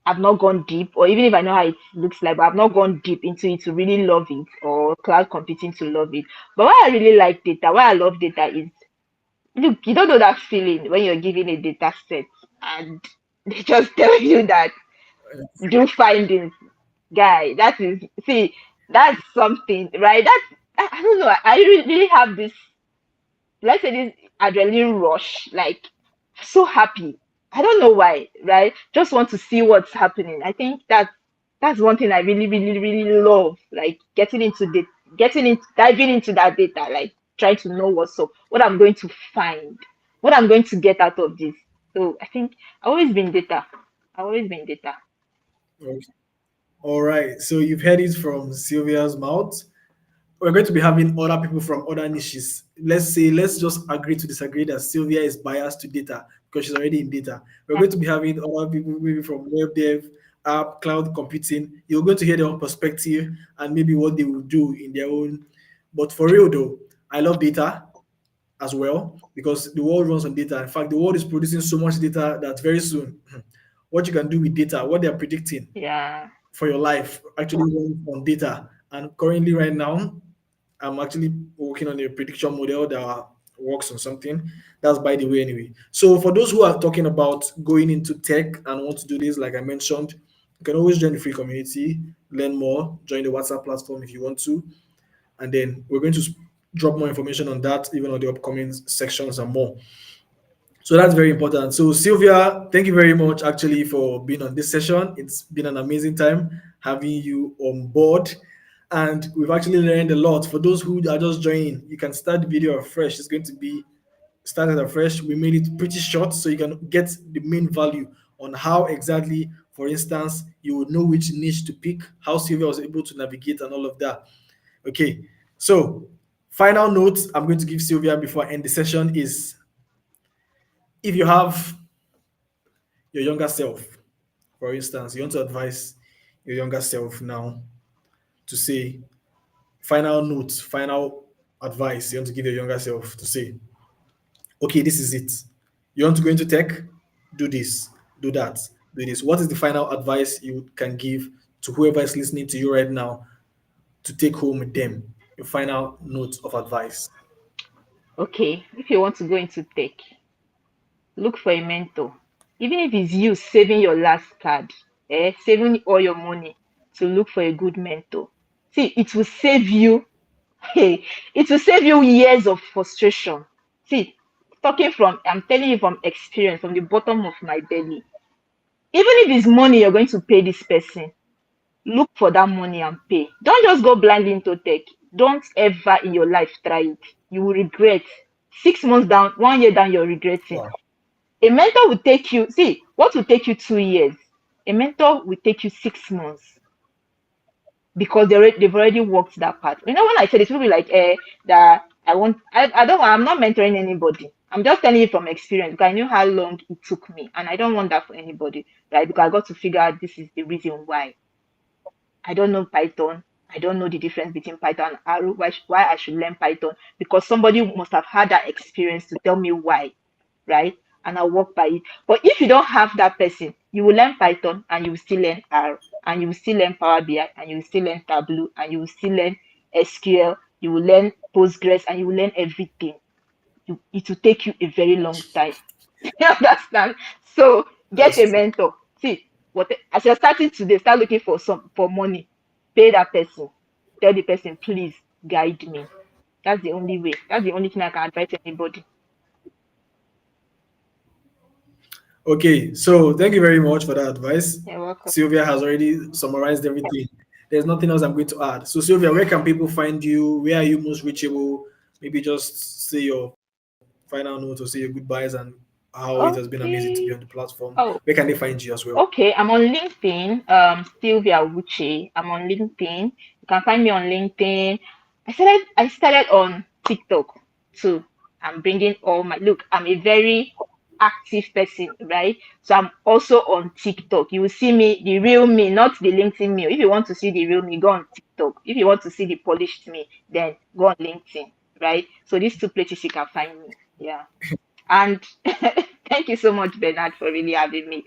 I've not gone deep, or even if I know how it looks like, but I've not gone deep into it to really love it, or cloud computing to love it. But why I really like data, why I love data is, look, you don't know that feeling when you're given a data set and they just tell you that do findings, guy. That is, see, that's something, right? I don't know. I really have this, let's say, this adrenaline rush, like so happy. I don't know why, right? Just want to see what's happening. I think that's one thing I really, really, really love, like getting into diving into that data, like trying to know what's up, what I'm going to find, what I'm going to get out of this. So I think I've always been data. I've always been data. Okay. All right. So you've heard it from Sylvia's mouth. We're going to be having other people from other niches. Let's just agree to disagree that Sylvia is biased to data because she's already in data. We're going to be having other people maybe from web dev, app, cloud computing. You're going to hear their own perspective and maybe what they will do in their own. But for real though, I love data as well because the world runs on data. In fact, the world is producing so much data that very soon, what you can do with data, what they're predicting Yeah. for your life actually runs on data. And currently, right now, I'm actually working on a prediction model that works on something. That's by the way, anyway. So, for those who are talking about going into tech and want to do this, like I mentioned, you can always join the free community, learn more, join the WhatsApp platform if you want to. And then we're going to drop more information on that, even on the upcoming sections and more. So that's very important. So Sylvia, thank you very much actually for being on this session. It's been an amazing time having you on board. And we've actually learned a lot. For those who are just joining, you can start the video afresh. It's going to be started afresh. We made it pretty short so you can get the main value on how exactly, for instance, you would know which niche to pick, how Sylvia was able to navigate and all of that. Okay. So final notes I'm going to give Sylvia before I end the session is if you have your younger self, for instance, you want to advise your younger self now to say final notes, final advice you want to give your younger self to say, okay, this is it. You want to go into tech? Do this, do that, do this. What is the final advice you can give to whoever is listening to you right now to take home with them? Your final note of advice. Okay. If you want to go into tech, look for a mentor. Even if it's you saving your last card, saving all your money to look for a good mentor. See, it will save you, hey, it will save you years of frustration. See, I'm telling you from experience, from the bottom of my belly. Even if it's money you're going to pay this person, look for that money and pay. Don't just go blindly into tech. Don't ever in your life try it. You will regret. 6 months down, 1 year down, you're regretting. Wow. A mentor will take you, see, what will take you 2 years, a mentor will take you 6 months because they've already walked that path. You know, when I say this, people be like, that I don't want, I'm not mentoring anybody. I'm just telling you from experience because I knew how long it took me and I don't want that for anybody, right? Because I got to figure out this is the reason why. I don't know Python. I don't know the difference between Python and Arrow, why I should learn Python because somebody must have had that experience to tell me why, right? And I'll work by it. But if you don't have that person, you will learn Python and you will still learn R and you will still learn Power BI and you will still learn Tableau and you will still learn SQL, you will learn Postgres and you will learn everything. It will take you a very long time. You understand? So get That's a true. mentor. See, what as you're starting today, start looking for money. Pay that person. Tell the person, please guide me. That's the only way. That's the only thing I can advise anybody. Okay, so thank you very much for that advice. You're welcome. Sylvia has already summarized everything. There's nothing else I'm going to add. So, Sylvia, where can people find you? Where are you most reachable? Maybe just say your final note or say your goodbyes and how it has been amazing to be on the Okay. platform. Where Oh, can they find you as well? okay. I'm on LinkedIn. Sylvia WUTCHE. I'm on LinkedIn. You can find me on LinkedIn. I started on TikTok too. I'm bringing all my look. I'm a very active person, right? So I'm also on TikTok. You will see me, the real me, not the LinkedIn me. If you want to see the real me, go on TikTok. If you want to see the polished me, then go on LinkedIn, right? So these two places you can find me. Yeah. And thank you so much, Bernard, for really having me.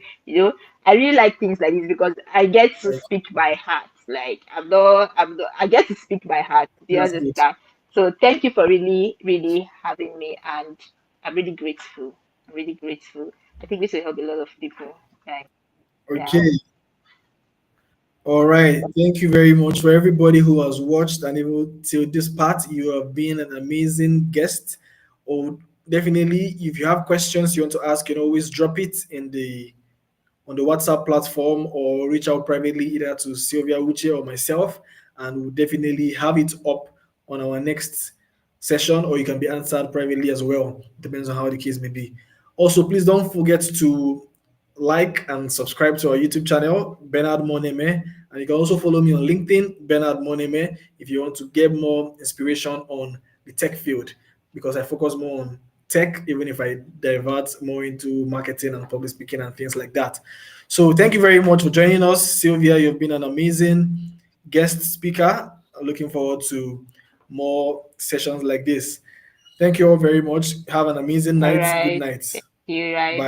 I really like things like this because I get to speak by heart. Like I get to speak by heart. Do you That's good. understand? So thank you for really, really having me, and I'm really grateful. I'm really grateful. I think this will help a lot of people. Like, yeah. Okay. All right. Thank you very much for everybody who has watched and even till this part. You have been an amazing guest. Or definitely, if you have questions you want to ask, you can always drop it in the on the WhatsApp platform or reach out privately either to Sylvia Uche or myself, and we'll definitely have it up on our next session, or you can be answered privately as well. Depends on how the case may be. Also, please don't forget to like and subscribe to our YouTube channel, Bernard Moneme. And you can also follow me on LinkedIn, Bernard Moneme, if you want to get more inspiration on the tech field, because I focus more on tech, even if I divert more into marketing and public speaking and things like that. So thank you very much for joining us. Sylvia, you've been an amazing guest speaker. Looking forward to more sessions like this. Thank you all very much. Have an amazing All night. Good right. night. Thank you. Right. Bye.